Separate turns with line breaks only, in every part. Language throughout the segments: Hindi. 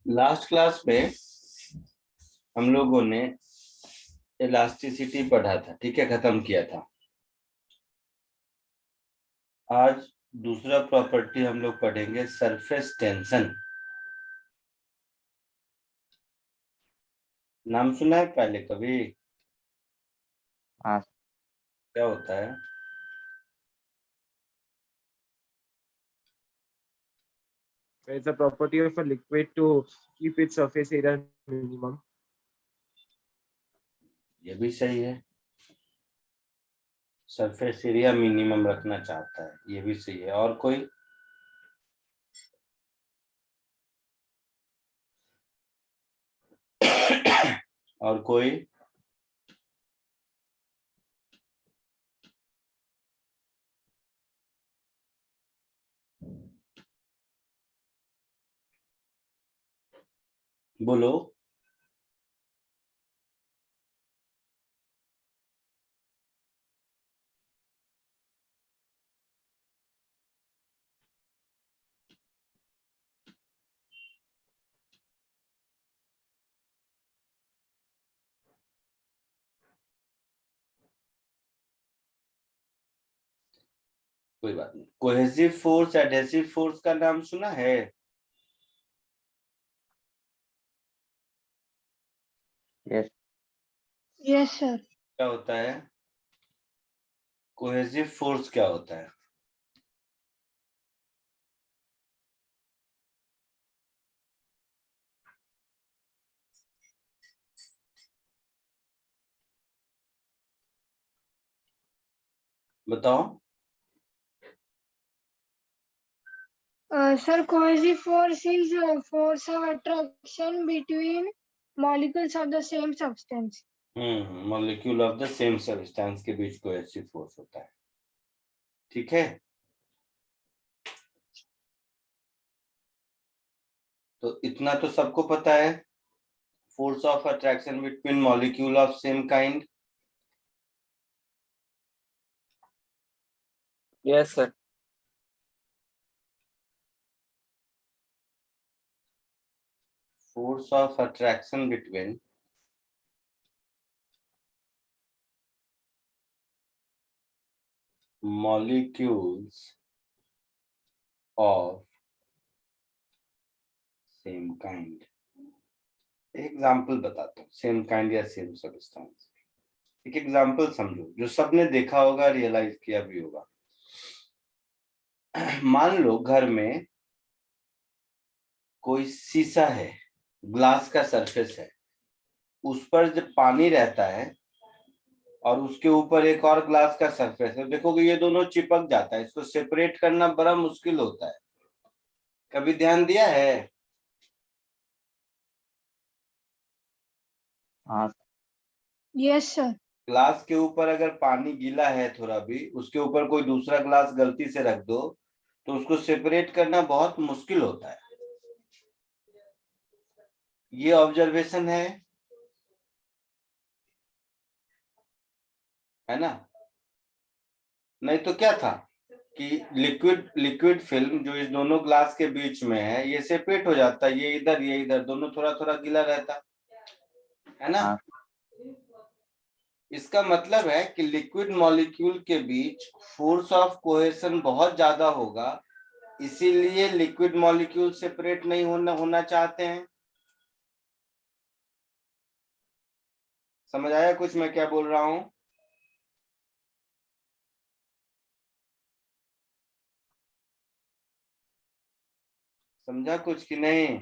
लास्ट क्लास में हम लोगों ने इलास्टिसिटी पढ़ा था, ठीक है, खत्म किया था। आज दूसरा प्रॉपर्टी हम लोग पढ़ेंगे, सरफेस टेंशन। नाम सुना है पहले कभी?
हाँ।
क्या होता है?
It's a property of a liquid to keep its surface area minimum.
ये भी सही है, सरफेस एरिया मिनिमम रखना चाहता है, ये भी सही है। और कोई? और कोई? बोलो। कोई बात नहीं। कोहेसिव फोर्स, एडहेसिव फोर्स का नाम सुना है?
यस।
Yes sir.
क्या होता है कोहेसिव फोर्स? क्या होता है? बताओ।
Sir, cohesive force is a force of attraction between molecules of the same substance.
Molecule of the same substance के बीच कोहेसिव फोर्स होता है, ठीक है। तो इतना तो सबको पता है, force of attraction between molecule of same kind.
Yes sir.
Force of attraction between molecules of same kind। Example बताता हूँ, सेम काइंड या सेम सब्सटेंस। एक एग्जाम्पल समझो जो सबने देखा होगा, रियलाइज किया भी होगा। मान लो घर में कोई शीशा है, ग्लास का सरफेस है, उस पर जब पानी रहता है और उसके ऊपर एक और ग्लास का सरफेस है, देखोगे ये दोनों चिपक जाता है। इसको सेपरेट करना बड़ा मुश्किल होता है। कभी ध्यान दिया है?
हाँ।
Yes sir.
ग्लास के ऊपर अगर पानी गीला है थोड़ा भी, उसके ऊपर कोई दूसरा ग्लास गलती से रख दो तो उसको सेपरेट करना बहुत मुश्किल होता है। ये ऑब्जर्वेशन है ना? नहीं तो क्या था कि लिक्विड फिल्म जो इस दोनों ग्लास के बीच में है, ये सेपरेट हो जाता है, ये इधर, दोनों थोड़ा थोड़ा गीला रहता है ना।
हाँ।
इसका मतलब है कि लिक्विड मॉलिक्यूल के बीच फोर्स ऑफ कोहेशन बहुत ज्यादा होगा, इसीलिए लिक्विड मॉलिक्यूल सेपरेट नहीं होना चाहते हैं। समझ आया कुछ मैं क्या बोल रहा हूं? समझा कुछ कि नहीं?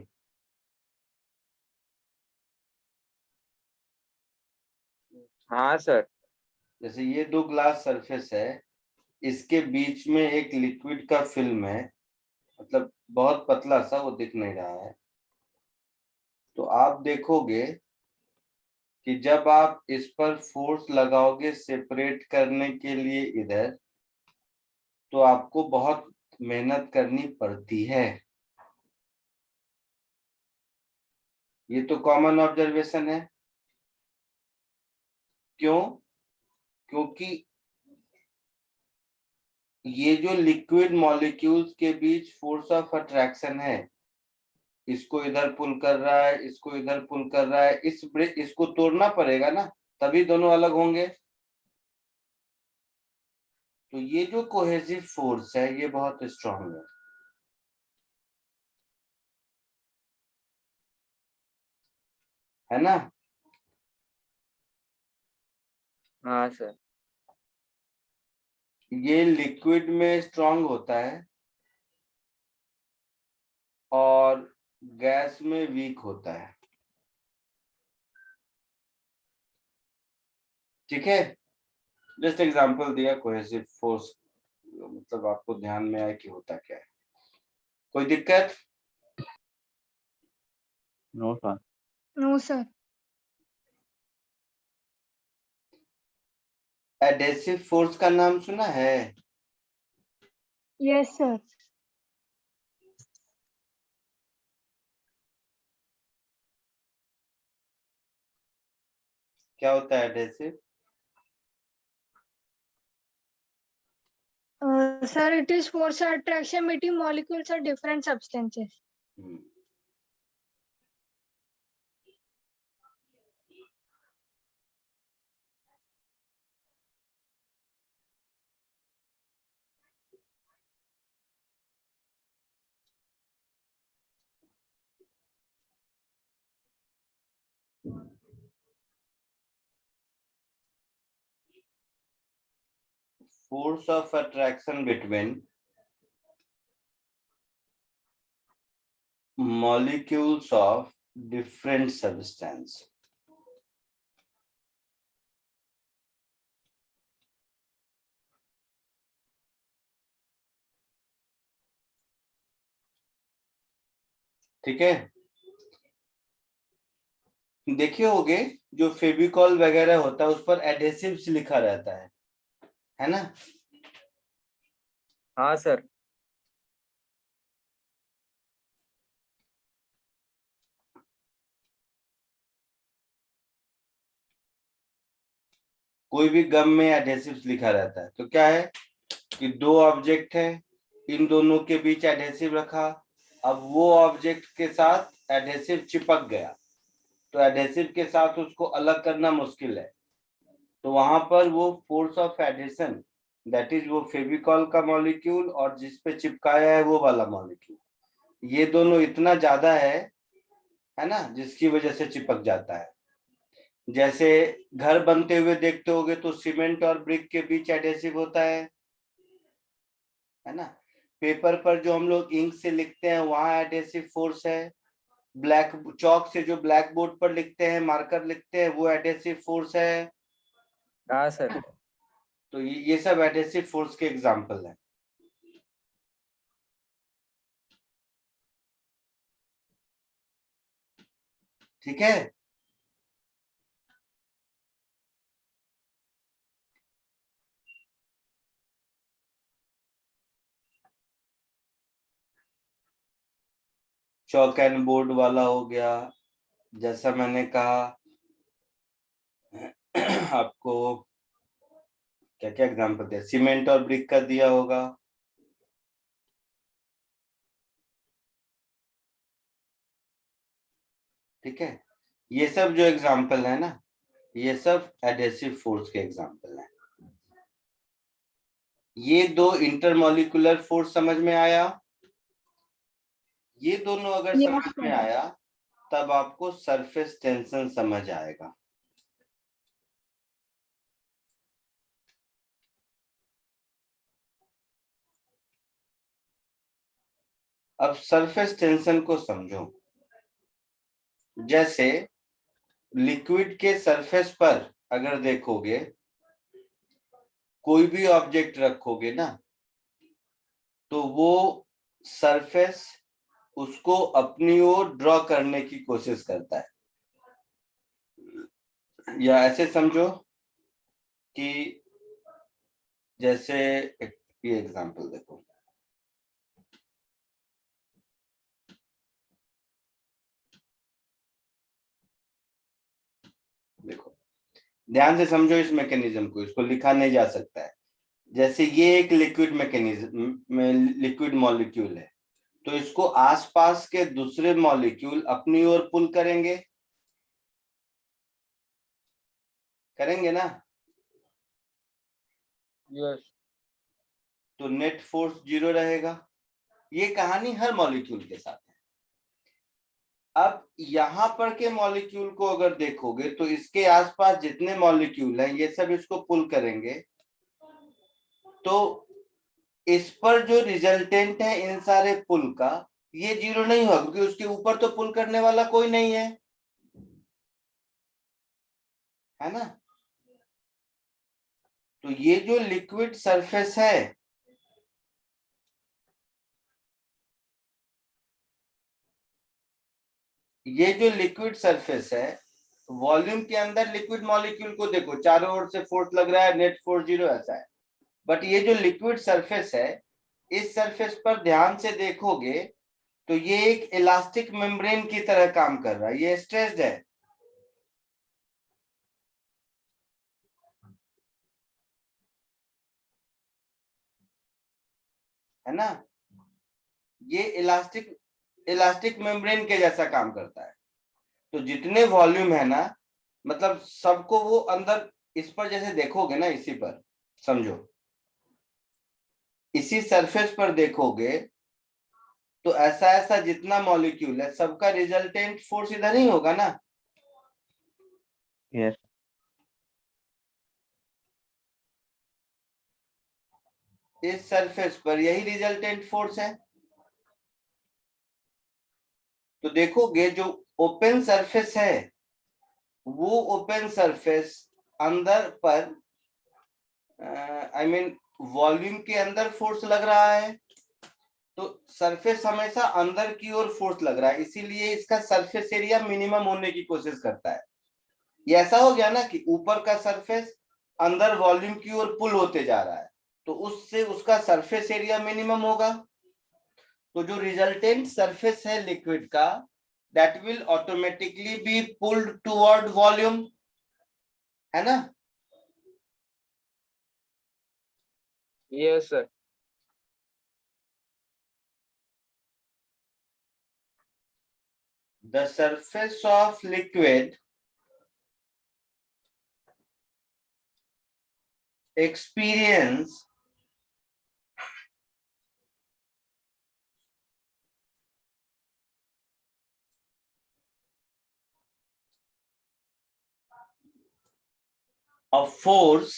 हाँ सर।
जैसे ये दो ग्लास सरफेस है, इसके बीच में एक लिक्विड का फिल्म है, मतलब बहुत पतला सा, वो दिख नहीं रहा है। तो आप देखोगे कि जब आप इस पर फोर्स लगाओगे सेपरेट करने के लिए इधर, तो आपको बहुत मेहनत करनी पड़ती है। ये तो कॉमन ऑब्जर्वेशन है। क्यों? क्योंकि ये जो लिक्विड मॉलिक्यूल्स के बीच फोर्स ऑफ अट्रैक्शन है, इसको इधर पुल कर रहा है, इसको इधर पुल कर रहा है, इसको तोड़ना पड़ेगा ना, तभी दोनों अलग होंगे। तो ये जो कोहेसिव फोर्स है ये बहुत स्ट्रांग है ना।
हाँ सर।
ये लिक्विड में स्ट्रांग होता है और गैस में वीक होता है। ठीक है, जस्ट एग्जांपल दिया कोहेसिव फोर्स, मतलब आपको ध्यान में आए कि होता क्या है। कोई दिक्कत?
No sir.
No, sir.
Adhesive force का नाम सुना है?
Yes, sir.
क्या होता है adhesive?
Sir, it is force or attraction between molecules or different substances.
Force of attraction between molecules of different substance. ठीक है, देखे होगे जो फेविकॉल वगैरह होता है उस पर एडेसिव्स लिखा रहता है ना।
हाँ सर।
कोई भी गम में एडेसिव्स लिखा रहता है। तो क्या है कि दो ऑब्जेक्ट है, इन दोनों के बीच एडेसिव रखा, अब वो ऑब्जेक्ट के साथ एडेसिव चिपक गया तो एडेसिव के साथ उसको अलग करना मुश्किल है। तो वहां पर वो force of adhesion, that is वो फेविकॉल का मॉलिक्यूल और जिस पे चिपकाया है वो वाला मॉलिक्यूल, ये दोनों इतना ज्यादा है ना, जिसकी वजह से चिपक जाता है। जैसे घर बनते हुए देखते होगे तो सीमेंट और ब्रिक के बीच एडेसिव होता है ना। पेपर पर जो हम लोग इंक से लिखते हैं वहां एडेसिव फोर्स है। ब्लैक चौक से जो ब्लैक बोर्ड पर लिखते हैं, मार्कर लिखते हैं, वो एडेसिव फोर्स है।
हाँ सर।
तो ये सब एडेसिव फोर्स के एग्जांपल हैं। ठीक है, चौक एंड बोर्ड वाला हो गया, जैसा मैंने कहा आपको क्या क्या एग्जांपल दिया, सीमेंट और ब्रिक का दिया होगा। ठीक है, ये सब जो एग्जांपल है ना, ये सब एडेसिव फोर्स के एग्जांपल हैं। ये दो इंटरमॉलिक्यूलर फोर्स समझ में आया। ये दोनों अगर
Yes,
समझ में
sir.
आया तब आपको सरफेस टेंशन समझ आएगा। अब सरफेस टेंशन को समझो। जैसे लिक्विड के सरफेस पर अगर देखोगे, कोई भी ऑब्जेक्ट रखोगे ना, तो वो सरफेस उसको अपनी ओर ड्रॉ करने की कोशिश करता है। या ऐसे समझो कि जैसे ये एग्जांपल देखो, देखो ध्यान से समझो इस मैकेनिज्म को, इसको लिखा नहीं जा सकता है। जैसे ये एक लिक्विड मैकेनिज्म में लिक्विड मॉलिक्यूल है, तो इसको आसपास के दूसरे मॉलिक्यूल अपनी ओर पुल करेंगे, करेंगे ना?
यस।
तो नेट फोर्स 0 रहेगा। ये कहानी हर मॉलिक्यूल के साथ है। अब यहां पर के मॉलिक्यूल को अगर देखोगे तो इसके आसपास जितने मॉलिक्यूल हैं ये सब इसको पुल करेंगे, तो इस पर जो रिजल्टेंट है इन सारे पुल का, ये 0 नहीं होगा क्योंकि उसके ऊपर तो पुल करने वाला कोई नहीं है ना? तो ये जो लिक्विड सरफेस है, ये जो लिक्विड सरफेस है, वॉल्यूम के अंदर लिक्विड मॉलिक्यूल को देखो, चारों ओर से फोर्स लग रहा है, नेट फोर्स 0 ऐसा है। बट ये जो लिक्विड सरफेस है, इस सरफेस पर ध्यान से देखोगे तो ये एक इलास्टिक मेम्ब्रेन की तरह काम कर रहा है, ये स्ट्रेस्ड है ना? ये इलास्टिक मेम्ब्रेन के जैसा काम करता है। तो जितने वॉल्यूम है ना, मतलब सबको वो अंदर, इस पर जैसे देखोगे ना, इसी पर समझो, इसी सरफेस पर देखोगे तो ऐसा ऐसा जितना मॉलिक्यूल है सबका रिजल्टेंट फोर्स इधर ही होगा ना?
यस।
इस सरफेस पर यही रिजल्टेंट फोर्स है। तो देखोगे जो ओपन सरफेस है, वो ओपन सरफेस अंदर पर वॉल्यूम के अंदर फोर्स लग रहा है, तो सरफेस हमेशा अंदर की ओर फोर्स लग रहा है, इसीलिए इसका सरफेस एरिया मिनिमम होने की कोशिश करता है। ये ऐसा हो गया ना कि ऊपर का सरफेस अंदर वॉल्यूम की ओर पुल होते जा रहा है, तो उससे उसका सरफेस एरिया मिनिमम होगा। तो जो रिजल्टेंट सरफेस है लिक्विड का, that will automatically be pulled toward volume, है ना?
Yes sir.
The surface of liquid experience a force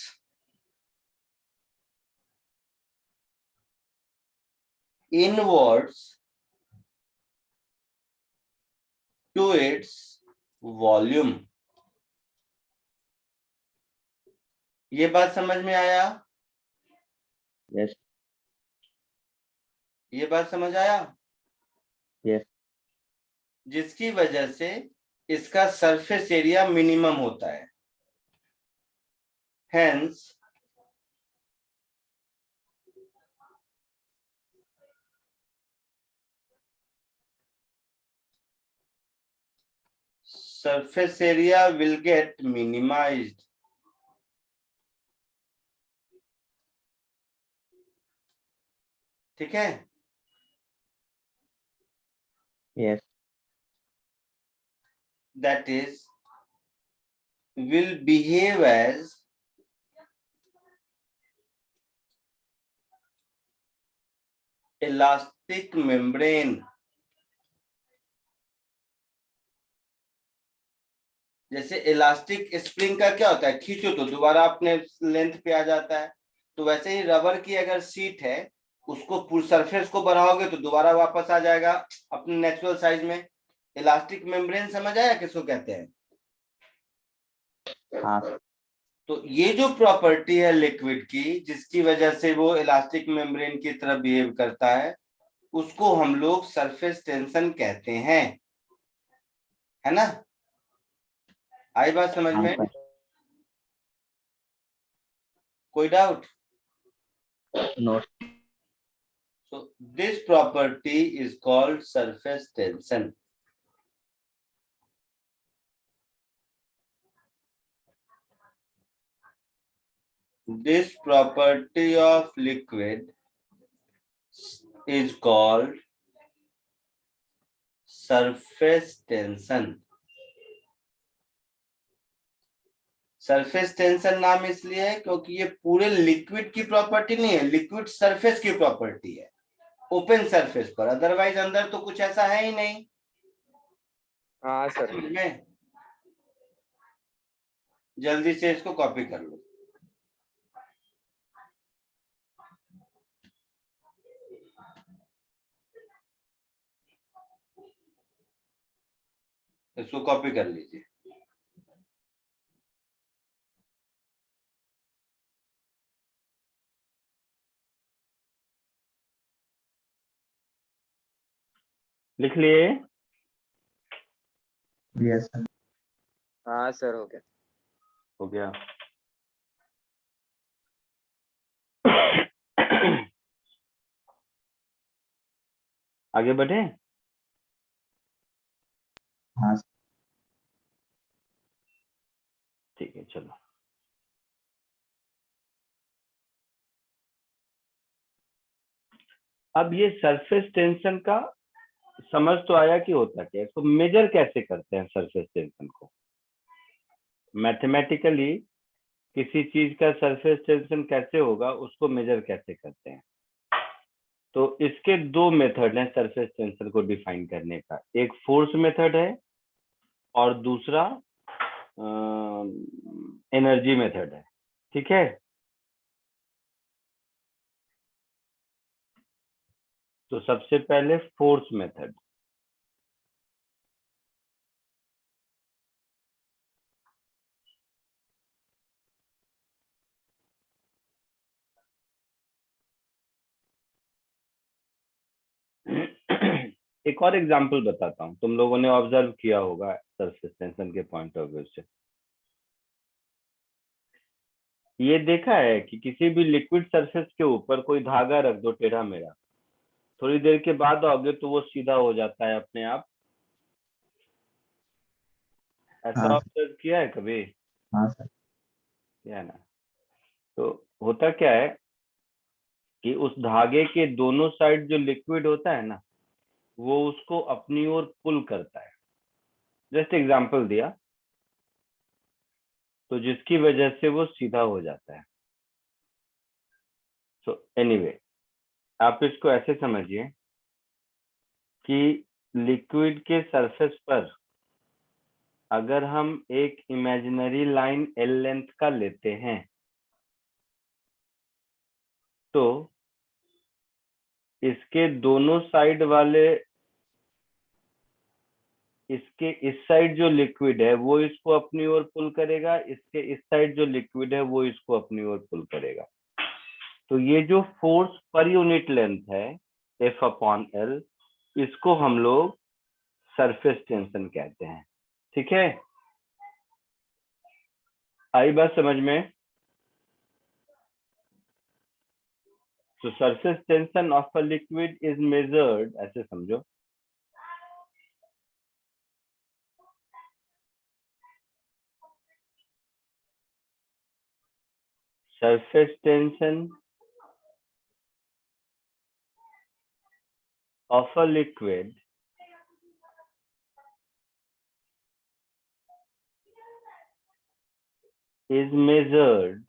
inwards to its volume। ये बात समझ में आया?
यस।
ये बात समझ आया?
यस।
जिसकी वजह से इसका सरफेस एरिया मिनिमम होता है। Hence surface area will get minimized। ठीक है?
Yes.
That is will behave as elastic membrane। जैसे इलास्टिक स्प्रिंग का क्या होता है, खींचो तो दोबारा अपने लेंथ पे आ जाता है, तो वैसे ही रबर की अगर सीट है, उसको सरफेस को बढ़ाओगे तो दोबारा वापस आ जाएगा अपने नेचुरल साइज में। इलास्टिक मेम्ब्रेन समझ आया किसको कहते हैं?
हाँ।
तो ये जो प्रॉपर्टी है लिक्विड की, जिसकी वजह से वो इलास्टिक मेम्ब्रेन की तरह बिहेव करता है, उसको हम लोग सरफेस टेंशन कहते हैं, है ना? आई बात समझ में? कोई doubt?
No.
So this property is called surface tension। This property of liquid is called surface tension. Surface tension नाम इसलिए है क्योंकि ये पूरे लिक्विड की प्रॉपर्टी नहीं है, लिक्विड सरफेस की प्रॉपर्टी है, ओपन सरफेस पर, अदरवाइज अंदर तो कुछ ऐसा है ही नहीं।
हाँ सर।
समझ में? जल्दी से इसको कॉपी कर लो। इसको कॉपी कर लीजिए।
लिख लिए?
Yes sir.
हाँ सर, हो गया।
हो गया। आगे बढ़े?
हाँ
ठीक है, चलो। अब ये सरफेस टेंशन का समझ तो आया कि होता क्या है, तो मेजर कैसे करते हैं सरफेस टेंशन को? मैथमेटिकली किसी चीज का सरफेस टेंशन कैसे होगा, उसको मेजर कैसे करते हैं? तो इसके दो मेथड हैं सरफेस टेंशन को डिफाइन करने का। एक फोर्स मेथड है और दूसरा एनर्जी मेथड है। ठीक है, तो सबसे पहले फोर्स मेथड। एक और एग्जांपल बताता हूँ, तुम लोगों ने ऑब्जर्व किया होगा सरफेस टेंशन के पॉइंट ऑफ व्यू से। ये देखा है कि किसी भी लिक्विड सरफेस के ऊपर कोई धागा रख दो टेढ़ा मेढ़ा, थोड़ी देर के बाद आओगे तो वो सीधा हो जाता है अपने आप। ऐसा
हाँ
ऑब्जर्व किया है कभी?
हाँ सर।
किया है ना? तो होता क्या है कि उस धागे के दोनों साइड जो लिक्विड होता है ना, वो उसको अपनी ओर पुल करता है। जस्ट एग्जांपल दिया, तो जिसकी वजह से वो सीधा हो जाता है। सो एनीवे, आप इसको ऐसे समझिए कि लिक्विड के सरफेस पर अगर हम एक इमेजिनरी लाइन एल लेंथ का लेते हैं, तो इसके दोनों साइड वाले, इसके इस साइड जो लिक्विड है वो इसको अपनी ओर पुल करेगा, इसके इस साइड जो लिक्विड है वो इसको अपनी ओर पुल करेगा। तो ये जो फोर्स पर यूनिट लेंथ है एफ अपॉन एल, इसको हम लोग सरफेस टेंशन कहते हैं। ठीक है, आई बात समझ में? तो surface tension of a liquid is measured, ऐसे समझो, surface tension of a liquid is measured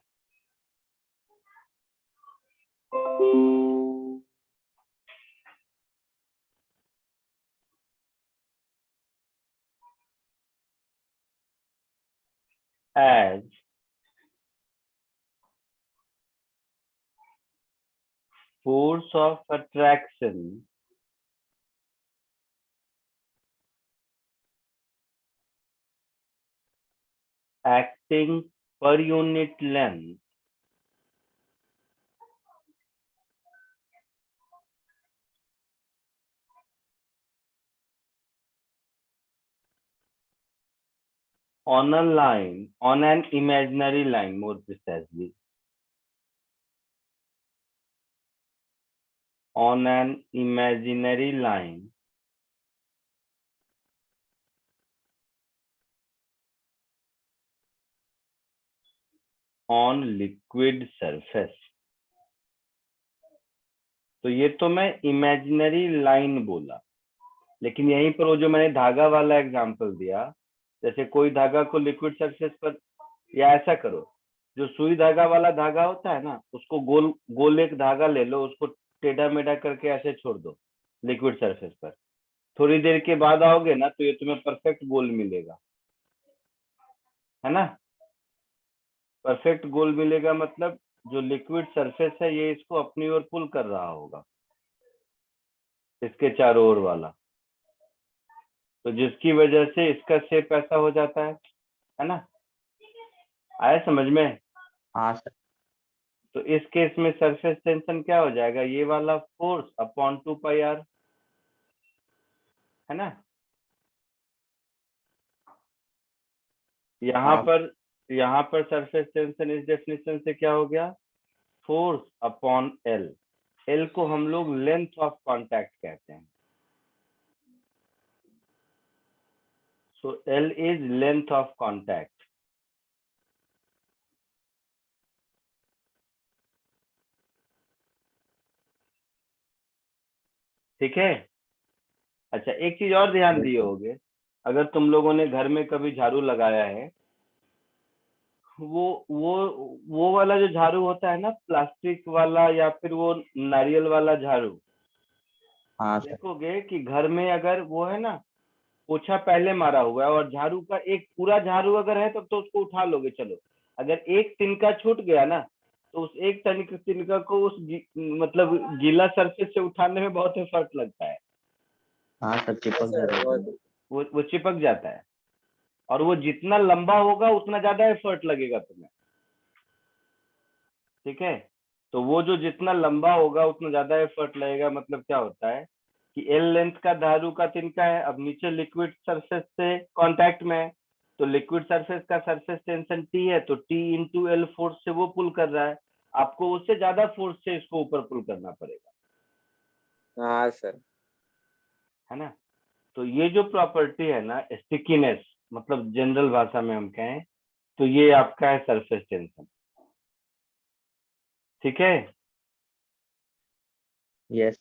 as force of attraction acting per unit length on a line, on an imaginary line, more precisely, on an imaginary line on liquid surface। तो ये तो मैं इमेजिनरी लाइन बोला, लेकिन यहीं पर वो जो मैंने धागा वाला एग्जांपल दिया, जैसे कोई धागा को लिक्विड सरफेस पर, या ऐसा करो, जो सुई धागा वाला धागा होता है ना, उसको गोल गोल एक धागा ले लो, उसको टेढ़ा मेढ़ा करके ऐसे छोड़ दो लिक्विड सरफेस पर, थोड़ी देर के बाद आओगे ना तो ये तुम्हें परफेक्ट गोल मिलेगा, है ना। परफेक्ट गोल मिलेगा मतलब जो लिक्विड सरफेस है ये इसको अपनी ओर पुल कर रहा होगा, इसके चारों ओर वाला, तो जिसकी वजह से इसका शेप ऐसा हो जाता है ना। आया समझ में।
हाँ सर।
तो इस केस में सरफेस टेंशन क्या हो जाएगा, ये वाला फोर्स अपॉन 2πr, है ना।
हाँ
यहाँ पर सरफेस टेंशन इस डेफिनेशन से क्या हो गया, फोर्स अपॉन एल। एल को हम लोग लेंथ ऑफ कांटेक्ट कहते हैं, so L is length of contact. ठीक है। अच्छा, एक चीज और ध्यान दिए होगे, अगर तुम लोगों ने घर में कभी झाड़ू लगाया है, वो वाला जो झाड़ू होता है ना, प्लास्टिक वाला या फिर वो नारियल वाला झाड़ू,
हाँ सर।
देखोगे कि घर में अगर वो है ना, पोछा पहले मारा हुआ है और झाड़ू का एक पूरा झाड़ू अगर है तब तो उसको उठा लोगे, चलो। अगर एक तिनका छूट गया ना, तो उस एक तिनका को मतलब गीला सरफेस से उठाने में बहुत एफर्ट लगता है।
हाँ सर, चिपक जाता है।
वो चिपक जाता है, और वो जितना लंबा होगा उतना ज्यादा एफर्ट लगेगा तुम्हें। ठीक है। तो वो जो जितना लंबा होगा उतना ज्यादा एफर्ट लगेगा, मतलब क्या होता है कि एल लेंथ का धातु का तिनका है, अब नीचे लिक्विड सरफेस से कांटेक्ट में है, तो लिक्विड सरफेस का सरफेस टेंशन टी है, तो टी इंटू एल फोर्स से वो पुल कर रहा है, आपको उससे ज्यादा फोर्स से इसको ऊपर पुल करना पड़ेगा।
हाँ सर।
है ना। तो ये जो प्रॉपर्टी है ना, स्टिकीनेस, मतलब जनरल भाषा में हम कहें तो ये आपका है सरफेस टेंशन। ठीक है।
यस।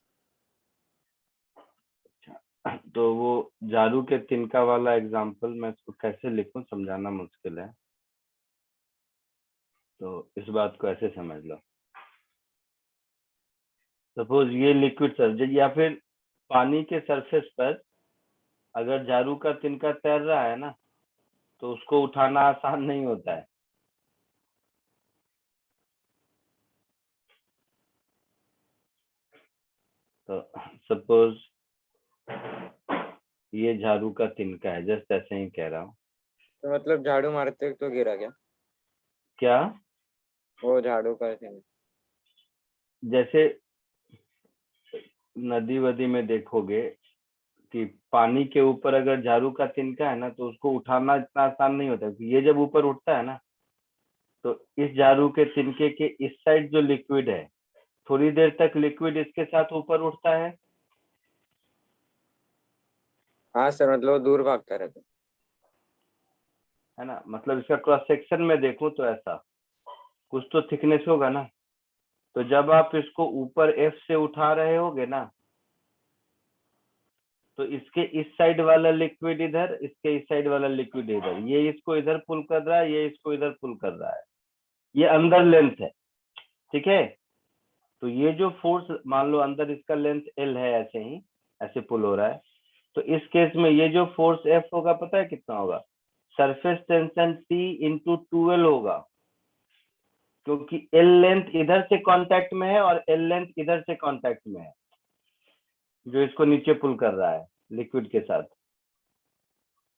तो वो झाड़ू के तिनका वाला एग्जांपल मैं इसको कैसे लिखूं, समझाना मुश्किल है, तो इस बात को ऐसे समझ लो। सपोज ये लिक्विड सरफेस या फिर पानी के सरफेस पर अगर झाड़ू का तिनका तैर रहा है ना, तो उसको उठाना आसान नहीं होता है। तो सपोज ये झाड़ू का तिनका है, जस्ट ऐसे ही कह रहा हूँ।
तो मतलब झाड़ू मारते तो गिरा क्या?
क्या?
वो झाड़ू का थी।
जैसे नदी वदी में देखोगे कि पानी के ऊपर अगर झाड़ू का तिनका है ना, तो उसको उठाना इतना आसान नहीं होता, क्योंकि ये जब ऊपर उठता है ना, तो इस झाड़ू के तिनके के इस साइड जो लिक्विड है, थोड़ी देर तक लिक्विड इसके साथ ऊपर उठता
हाँ सर, मतलब वो दूर भागता रहता।
है ना। मतलब इसका क्रॉस सेक्शन में देखूं तो ऐसा कुछ तो थिकनेस होगा ना, तो जब आप इसको ऊपर एफ से उठा रहे होगे ना, तो इसके इस साइड वाला लिक्विड इधर, इसके इस साइड वाला लिक्विड इधर, ये इसको इधर पुल कर रहा है, ये इसको इधर पुल कर रहा है, ये अंदर लेंथ है। ठीक है। तो ये जो फोर्स, मान लो अंदर इसका लेंथ एल है, ऐसे ही ऐसे पुल हो रहा है, तो इस केस में ये जो फोर्स एफ होगा पता है कितना होगा, surface tension T into 2L होगा, क्योंकि एल लेंथ इधर से कांटेक्ट में है और एल लेंथ इधर से कांटेक्ट में है, जो इसको नीचे पुल कर रहा है लिक्विड के साथ।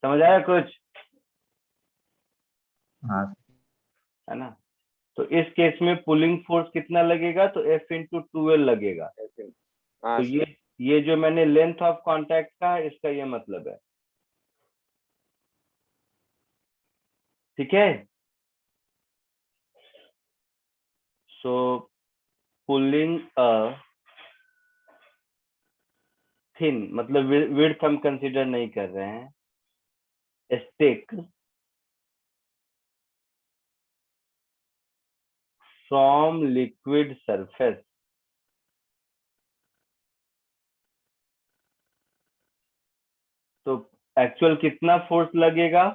समझ आया कुछ?
हाँ
है ना। तो इस केस में पुलिंग फोर्स कितना लगेगा, तो एफ इंटू 2L लगेगा।
हाँ
तो
सर।
ये जो मैंने लेंथ ऑफ कांटेक्ट का है, इसका ये मतलब है। ठीक है। सो पुलिंग अ थिन, मतलब विड्थ हम कंसीडर नहीं कर रहे हैं, स्टिक फ्रॉम लिक्विड सरफेस तो एक्चुअल कितना फोर्स लगेगा,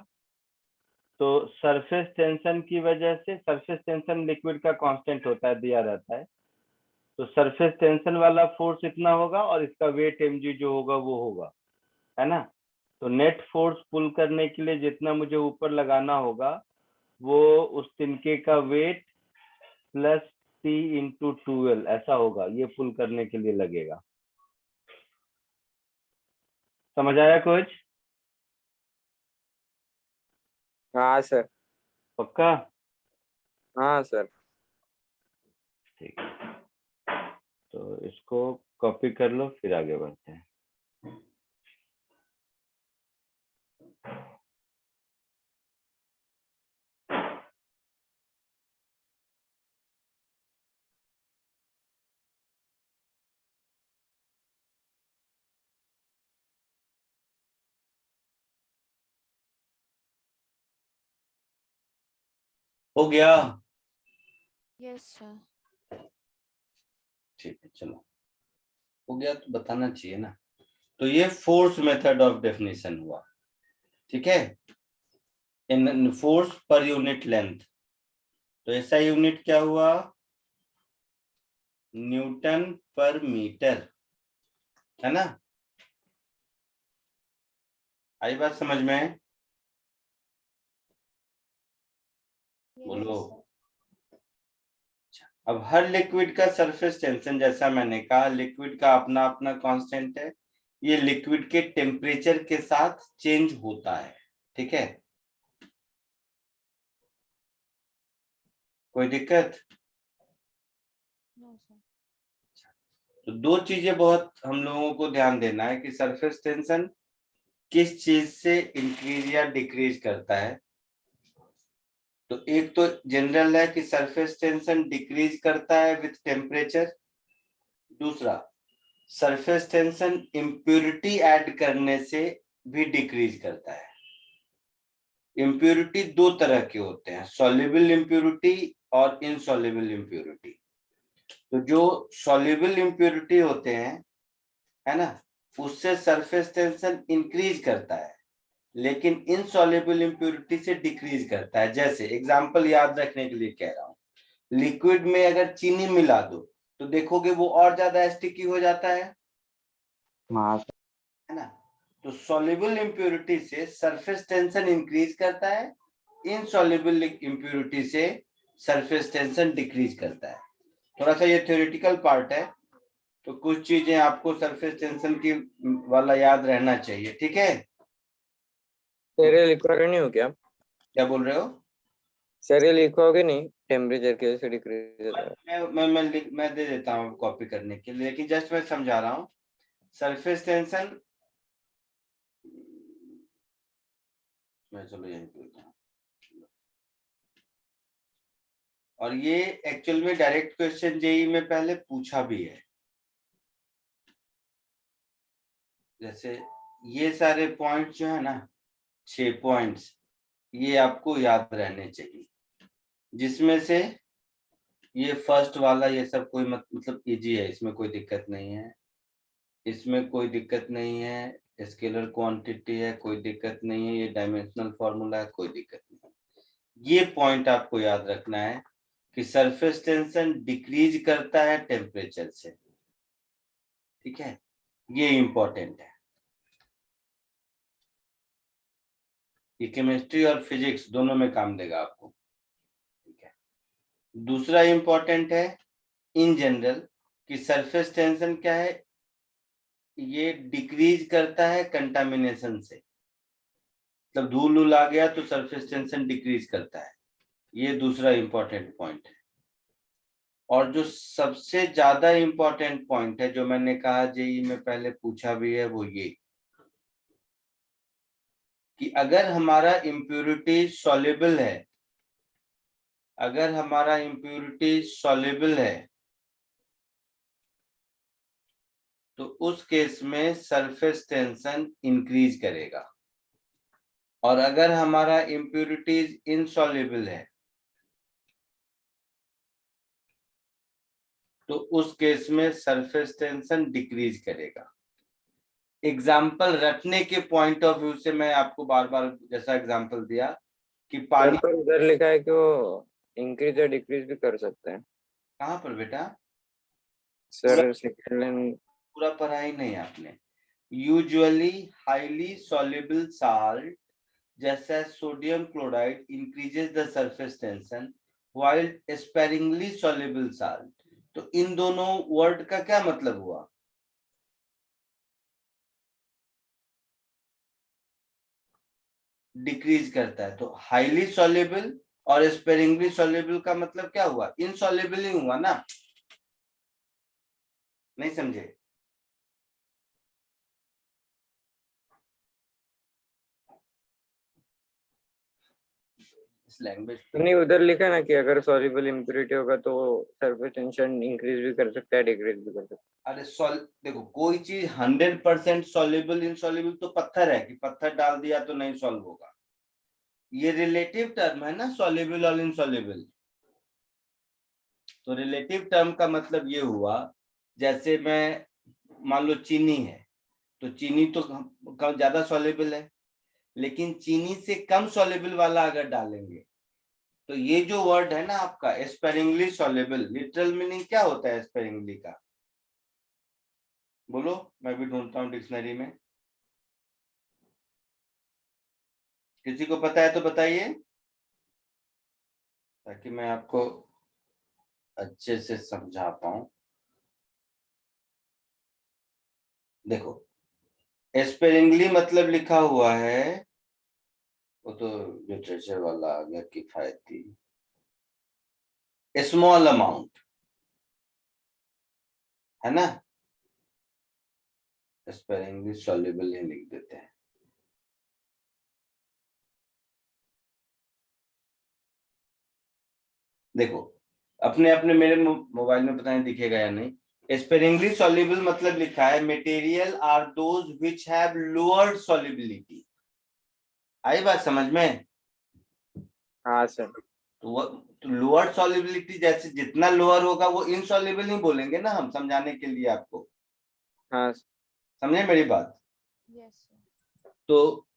तो सरफेस टेंशन की वजह से, सरफेस टेंशन लिक्विड का कांस्टेंट होता है, दिया रहता है, तो सरफेस टेंशन वाला फोर्स इतना होगा और इसका वेट mg जो होगा वो होगा, है ना। तो नेट फोर्स पुल करने के लिए जितना मुझे ऊपर लगाना होगा वो उस तिनके का वेट प्लस T इंटू 12 ऐसा होगा, ये पुल करने के लिए लगेगा। समझ आया कुछ?
हाँ सर।
पक्का?
हाँ सर।
ठीक है, तो इसको कॉपी कर लो, फिर आगे बढ़ते हैं।
हो गया?
Yes sir.
ठीक है, चलो हो गया तो बताना चाहिए ना। तो ये फोर्स मेथड ऑफ डेफिनेशन हुआ, ठीक है, in force per unit length. तो ऐसा यूनिट क्या हुआ? न्यूटन पर मीटर, है ना। आई बात समझ में? बोलो। अब हर लिक्विड का सरफेस टेंशन, जैसा मैंने कहा, लिक्विड का अपना अपना कांस्टेंट है, ये लिक्विड के टेम्परेचर के साथ चेंज होता है, ठीक है। कोई दिक्कत?
No sir.
तो दो चीजें बहुत हम लोगों को ध्यान देना है कि सरफेस टेंशन किस चीज से इंक्रीज या डिक्रीज करता है। तो एक तो जनरल है कि सरफेस टेंशन डिक्रीज करता है विथ टेम्परेचर। दूसरा, सरफेस टेंशन इम्प्योरिटी ऐड करने से भी डिक्रीज करता है। इम्प्योरिटी दो तरह के होते हैं, सॉल्युबल इम्प्योरिटी और इनसॉल्युबल इम्प्योरिटी। तो जो सॉल्युबल इम्प्योरिटी होते हैं, है ना, उससे सरफेस टेंशन इंक्रीज करता है, लेकिन इनसॉल्युबल इम्प्योरिटी से डिक्रीज करता है। जैसे एग्जांपल याद रखने के लिए कह रहा हूँ, लिक्विड में अगर चीनी मिला दो तो देखोगे वो और ज्यादा स्टिकी हो जाता है
हाँ सर।
है ना। तो सॉल्युबल इम्प्योरिटी से सरफेस टेंशन इंक्रीज करता है, इनसॉल्युबल इम्प्योरिटी से सरफेस टेंशन डिक्रीज करता है। थोड़ा सा ये थ्योरेटिकल पार्ट है, तो कुछ चीजें आपको सरफेस टेंशन की वाला याद रहना चाहिए, ठीक है।
सर ये लिखोगे नहीं हो क्या?
क्या बोल रहे हो?
सर ये लिखोगे नहीं, टेम्परेचर की वजह से डिक्रीज होता है।
मैं दे देता हूँ कॉपी करने के लिए, लेकिन जस्ट मैं समझा रहा हूँ। सरफेस टेंशन, मैं चलो यहीं पे लिखता हूँ। और ये एक्चुअल में डायरेक्ट क्वेश्चन जेई में पहले पूछा भी है। जैसे ये सारे पॉइंट्स जो है ना, 6 पॉइंट्स, ये आपको याद रहने चाहिए, जिसमें से ये फर्स्ट वाला ये सब कोई मतलब इजी है, इसमें कोई दिक्कत नहीं है, इसमें कोई दिक्कत नहीं है, स्केलर क्वांटिटी है, कोई दिक्कत नहीं है, ये डायमेंशनल फॉर्मूला है, कोई दिक्कत नहीं है। ये पॉइंट आपको याद रखना है कि सरफेस टेंशन डिक्रीज करता है टेम्परेचर से, ठीक है, ये इंपॉर्टेंट है। ये केमिस्ट्री और फिजिक्स दोनों में काम देगा आपको, ठीक है। दूसरा इंपॉर्टेंट है इन जनरल कि सरफेस टेंशन क्या है, ये डिक्रीज करता है कंटामिनेशन से, मतलब धूल उल आ गया तो सरफेस टेंशन डिक्रीज करता है, ये दूसरा इंपॉर्टेंट पॉइंट है। और जो सबसे ज्यादा इंपॉर्टेंट पॉइंट है, जो मैंने कहा जेई में पहले पूछा भी है, वो ये कि अगर हमारा इम्प्योरिटी सॉल्युबल है, अगर हमारा इम्प्योरिटी सॉल्युबल है तो उस केस में सरफेस टेंशन इंक्रीज करेगा, और अगर हमारा इम्प्योरिटीज इनसॉल्युबल है तो उस केस में सरफेस टेंशन डिक्रीज करेगा। एग्जाम्पल रटने के पॉइंट ऑफ व्यू से मैं आपको बार बार जैसा एग्जाम्पल दिया कि पानी
पर उधर लिखा है कि वो इंक्रीज या डिक्रीज भी कर सकते हैं
कहाँ पर बेटा?
सर। सेकेंड लाइन
पूरा पढ़ा ही नहीं आपने। यूजुअली हाईली सॉल्युबल साल्ट जैसा sodium chloride increases the surface tension while sparingly soluble salt. तो इन दोनों वर्ड का क्या मतलब हुआ? डिक्रीज करता है। तो हाईली सॉल्युबल और स्पेरिंगली सॉल्युबल का मतलब क्या हुआ? इनसॉल्युबल ही हुआ ना? नहीं समझे? इस लैंग्वेज
नहीं, उधर लिखा ना कि अगर सॉल्युबल इम्प्योरिटी होगा तो सरफेस टेंशन इंक्रीज भी कर सकता है, डिक्रीज भी कर सकता है।
अरे देखो, कोई चीज 100% सॉल्युबल इनसॉल्युबल तो पत्थर है कि पत्थर डाल दिया तो नहीं सॉल्व होगा। ये रिलेटिव टर्म है ना, सॉल्युबल और इनसॉल्युबल। तो रिलेटिव टर्म का मतलब ये हुआ, जैसे मैं मान लो चीनी है, तो चीनी तो ज्यादा सॉल्युबल है, लेकिन चीनी से कम सॉल्युबल वाला अगर डालेंगे तो ये जो वर्ड है ना आपका स्पेरिंगली सॉल्युबल, लिटरल मीनिंग क्या होता है स्पेरिंगली का? बोलो, मैं भी ढूंढता हूँ डिक्शनरी में। किसी को पता है तो बताइए, ताकि मैं आपको अच्छे से समझा पाऊं। देखो, स्पेरिंगली मतलब लिखा हुआ है, वो तो लिटरेचर वाला आ गया, किफायती, स्मॉल अमाउंट, है ना? स्पेरिंगली सॉल्युबल ही लिख देते हैं। देखो, अपने अपने मेरे मोबाइल में पता नहीं दिखेगा या नहीं। स्पेरिंगली सॉल्युबल मतलब लिखा है material are those which have lower solubility. आई बात समझ में?
हाँ सर।
तो लोअर सॉल्युबिलिटी जैसे जितना लोअर होगा वो इनसॉल्युबल नहीं बोलेंगे ना हम, समझाने के लिए आपको।
हाँ
समझे मेरी बात?
Yes, sir.
तो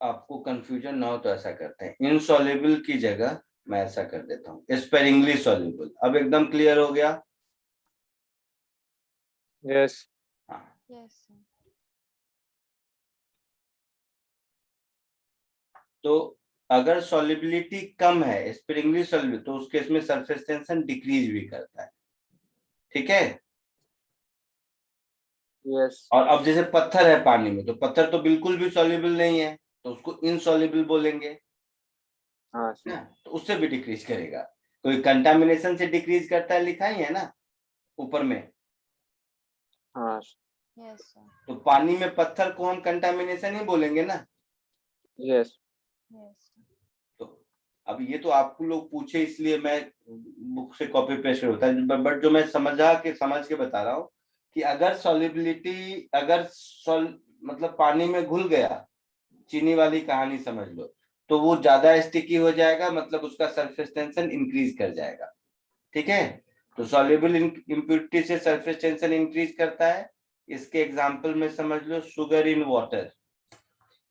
आपको कंफ्यूजन ना हो तो ऐसा करते हैं, इनसॉल्युबल की जगह मैं ऐसा कर देता हूँ स्पेरिंगली सॉल्युबल। अब एकदम क्लियर हो गया?
यस।
हाँ।
Yes, sir.
तो अगर सॉल्युबिलिटी कम है स्पेरिंगली सॉल्युबल, तो उस केस में सरफेस टेंशन डिक्रीज भी करता है। ठीक है?
यस।
और अब जैसे पत्थर है पानी में, तो पत्थर तो बिल्कुल भी सॉल्युबल नहीं है, तो उसको इनसॉल्युबल बोलेंगे
हाँ
ना,
सर।
तो उससे भी डिक्रीज करेगा। कोई कंटामिनेशन से डिक्रीज करता है, लिखा ही है ना ऊपर में।
हाँ
Yes, sir.
तो पानी में पत्थर को हम कंटामिनेशन ही बोलेंगे ना।
यस।
Yes, sir.
तो अब ये तो आपको लोग पूछे इसलिए मैं बुक से कॉपी पेस्ट होता है, बट जो मैं समझ के बता रहा हूँ कि अगर सॉल्युबिलिटी मतलब पानी में घुल गया, चीनी वाली कहानी समझ लो, तो वो ज्यादा स्टिकी हो जाएगा, मतलब उसका सरफेस टेंशन इंक्रीज कर जाएगा। ठीक है? तो सॉल्युबल इम्प्योरिटी से सरफेस टेंशन इंक्रीज करता है। इसके एग्जांपल में समझ लो शुगर इन वाटर,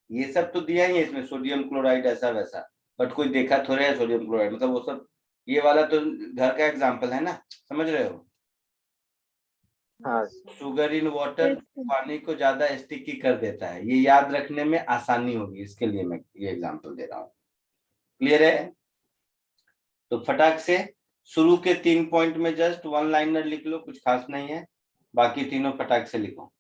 ये सब तो दिया ही है इसमें, सोडियम क्लोराइड ऐसा वैसा, बट कोई देखा थोड़ा है सोडियम क्लोराइड, मतलब वो सब, ये वाला तो घर का एग्जांपल है ना, समझ रहे हो?
हाँ।
Yes, sir.
Sugar in water पानी को ज्यादा स्टिकी कर देता है, ये याद रखने में आसानी होगी, इसके लिए मैं ये एग्जांपल दे रहा हूँ। क्लियर है? तो फटाक से शुरू के 3 पॉइंट में जस्ट वन लाइनर लिख लो, कुछ खास नहीं है, बाकी तीनों फटाक से लिखो।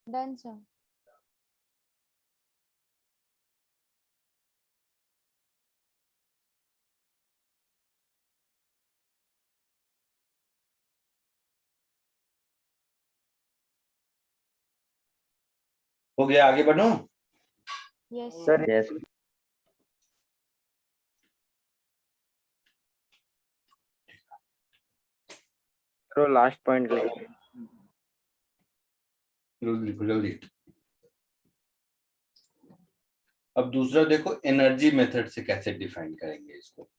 Done, sir.
हो गया, आगे बढ़ो।
Yes,
sir
sir.
यस
तो लास्ट पॉइंट लिख
जल्दी लिखो जल्दी। अब दूसरा देखो एनर्जी मेथड से कैसे डिफाइन करेंगे इसको।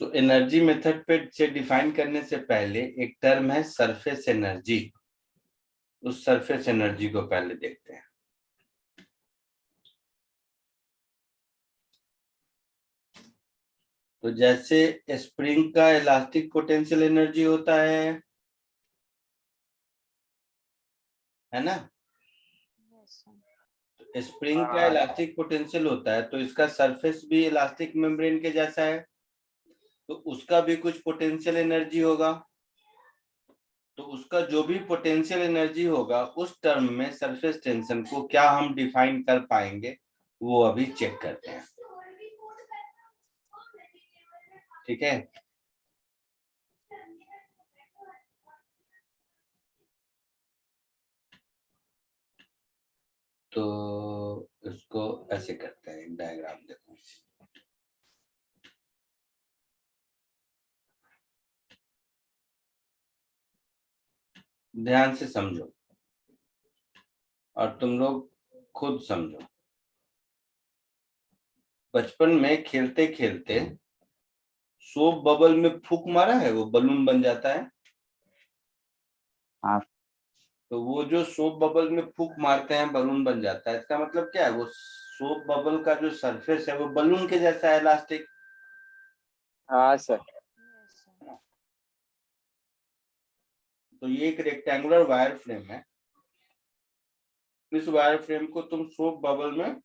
तो एनर्जी मेथड पे से डिफाइन करने से पहले एक टर्म है सरफेस एनर्जी। उस सरफेस एनर्जी को पहले देखते हैं। तो जैसे स्प्रिंग का इलास्टिक पोटेंशियल एनर्जी होता है ना?
Yes, sir.
स्प्रिंग का इलास्टिक पोटेंशियल होता है, तो इसका सरफेस भी इलास्टिक मेम्ब्रेन के जैसा है, तो उसका भी कुछ पोटेंशियल एनर्जी होगा। तो उसका जो भी पोटेंशियल एनर्जी होगा उस टर्म में सरफेस टेंशन को क्या हम डिफाइन कर पाएंगे, वो अभी चेक करते हैं। ठीक है, तो इसको ऐसे करते हैं, डायग्राम देखो। ध्यान से समझो और तुम लोग खुद समझो। बचपन में खेलते खेलते सोप बबल में फूंक मारा है, वो बलून बन जाता है।
हाँ।
तो वो जो सोप बबल में फूंक मारते हैं बलून बन जाता है, इसका मतलब क्या है? वो सोप बबल का जो सरफेस है वो बलून के जैसा है, इलास्टिक।
हाँ सर।
Yes, sir.
तो ये एक रेक्टेंगुलर वायर फ्रेम है। इस वायर फ्रेम को तुम सोप बबल में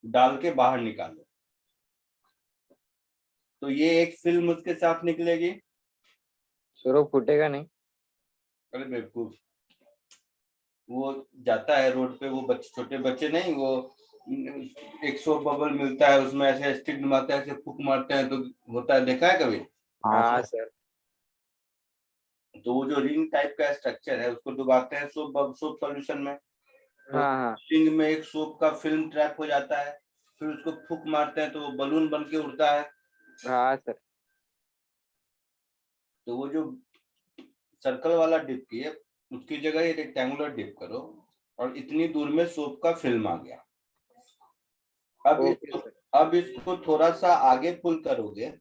डाल के बाहर निकालो, तो ये एक फिल्म उसके साथ निकलेगी।
सर वो फूटेगा नहीं?
अरे बेवकूफ, वो जाता है रोड पे, वो बच्चे, छोटे बच्चे नहीं, वो एक सोप बबल मिलता है, उसमें ऐसे स्टिक मारते हैं, ऐसे फूंक मारते हैं तो होता है, देखा है कभी?
हाँ सर।
तो वो जो रिंग टाइप का स्ट्रक्चर है उसको डुबाते हैं सोप सॉल्यूशन में। तो
हाँ हाँ
रिंग में एक सोप का फिल्म ट्रैप हो जाता है, फिर उसको फूंक मारते हैं तो वो बलून बन के उड़ता है।
हाँ सर।
तो वो जो सर्कल वाला डिप की है उसकी जगह ये रेक्टेंगुलर डिप करो और इतनी दूर में सोप का फिल्म आ गया।
Okay sir.
अब इसको थोड़ा सा आगे पुल करोगे,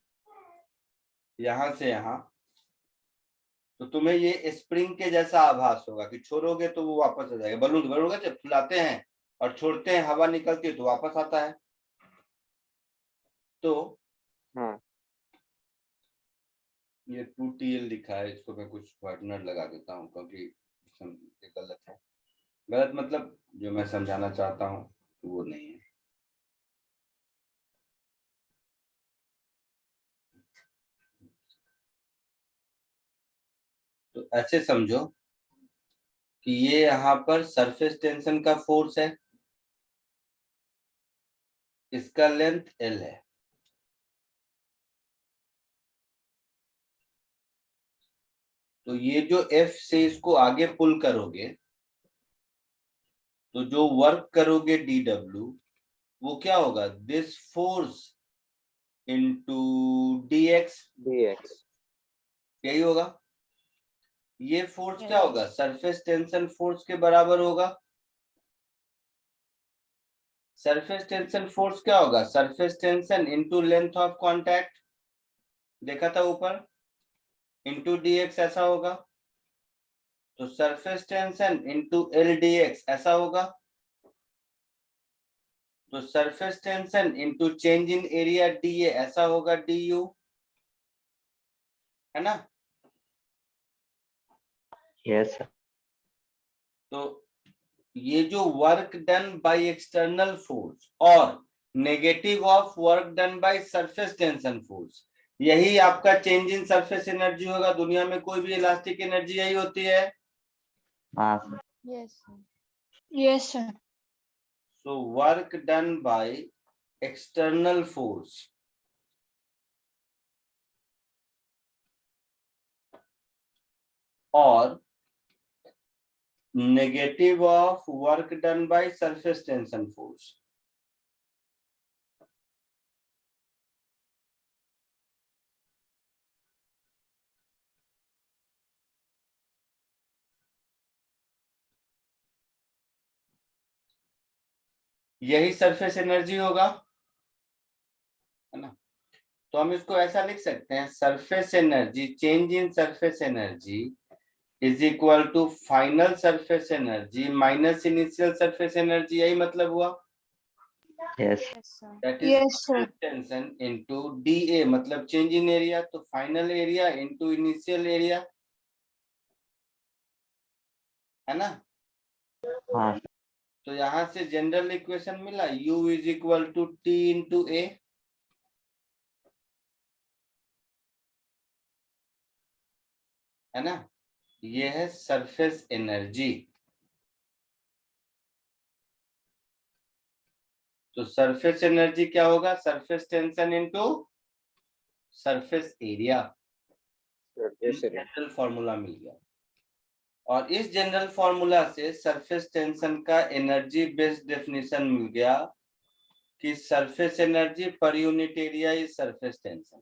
यहां से यहां, तो तुम्हें ये स्प्रिंग के जैसा आभास होगा कि छोड़ोगे तो वो वापस आ जाएगा। बलून बलून जब फुलाते हैं और छोड़ते हैं, हवा निकलती है तो वापस आता है। तो
हाँ
ये 2TL लिखा है, इसको मैं कुछ वाइटनर लगा देता हूँ क्योंकि ये गलत है। गलत मतलब जो मैं समझाना चाहता हूँ वो नहीं है। तो ऐसे समझो कि ये यहाँ पर सरफेस टेंशन का फोर्स है, इसका लेंथ L है। तो ये जो F से इसको आगे पुल करोगे तो जो वर्क करोगे DW, वो क्या होगा? This force into DX,
dx।
यही होगा। ये फोर्स क्या
Yes.
होगा? सरफेस टेंशन फोर्स के बराबर होगा। सरफेस टेंशन फोर्स क्या होगा? Surface tension into length of contact, देखा था ऊपर, इनटू DX ऐसा होगा। तो सरफेस टेंशन इनटू LDX ऐसा होगा। तो surface tension into change in area DA ऐसा होगा, DU, है ना?
Yes sir.
तो ये जो work done by external force और negative of work done by surface tension force, यही आपका चेंज इन सरफेस एनर्जी होगा। दुनिया में कोई भी इलास्टिक एनर्जी यही होती है।
हाँ sir.
Yes, sir.
Yes, sir.
So work done by external force or negative of work done by surface tension force. यही सरफेस एनर्जी होगा, है ना। तो हम इसको ऐसा लिख सकते हैं, surface energy, change in surface energy is equal to final surface energy minus initial surface energy. यही मतलब हुआ,
Yes.
Yes, sir.
That is
Yes, sir.
Tension into DA, मतलब चेंज इन एरिया, तो final area into initial area, है ना।
हाँ सर।
तो यहां से जनरल इक्वेशन मिला, U is equal to T into A, है ना। ये है सरफेस एनर्जी। तो सरफेस एनर्जी क्या होगा, surface tension into surface area. General formula मिल गया। और इस जनरल फॉर्मूला से सरफेस टेंशन का एनर्जी बेस्ड डेफिनेशन मिल गया कि surface energy per unit area is surface tension.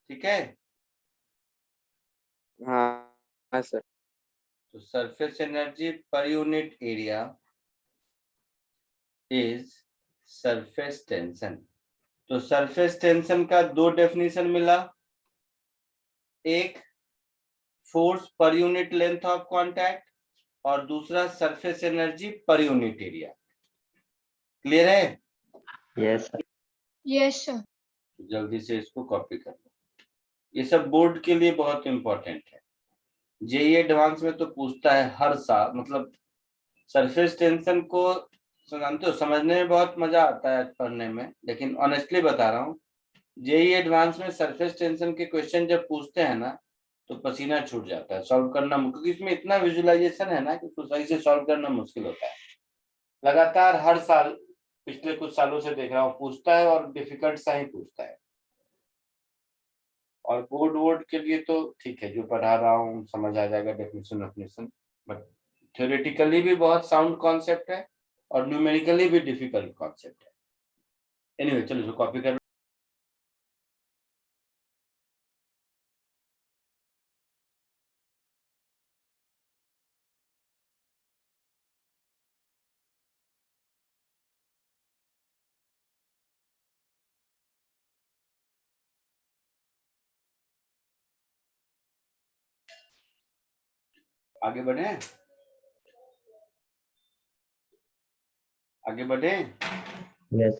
ठीक है।
हाँ सर।
तो surface energy per unit area is surface tension. तो सरफेस टेंशन का दो डेफिनेशन मिला, एक force per unit length of contact और दूसरा surface energy per unit area. Clear है।
Yes sir.
Yes, sir.
जल्दी से इसको कॉपी कर लो, ये सब बोर्ड के लिए बहुत इंपॉर्टेंट है। जेईई एडवांस में तो पूछता है हर साल, मतलब सरफेस टेंशन को जानते हो, समझने में बहुत मजा आता है पढ़ने में, लेकिन ऑनेस्टली बता रहा हूँ, जेईई एडवांस में सरफेस टेंशन के क्वेश्चन जब पूछते हैं ना तो पसीना छूट जाता है सॉल्व करना, क्योंकि इसमें इतना विजुअलाइजेशन है ना कि उसको सही से सॉल्व करना मुश्किल होता है। लगातार हर साल पिछले कुछ सालों से देख रहा हूँ पूछता है, और डिफिकल्ट सा ही पूछता है। और बोर्ड वोर्ड के लिए तो ठीक है, जो पढ़ा रहा हूँ समझ आ जाएगा डेफिनेशन डेफिनेशन, बट थ्योरेटिकली भी बहुत साउंड कॉन्सेप्ट है और न्यूमेरिकली भी डिफिकल्ट कॉन्सेप्ट है। एनीवे चलो इसको कॉपी कर। आगे बढ़े, आगे बढ़े।
Yes.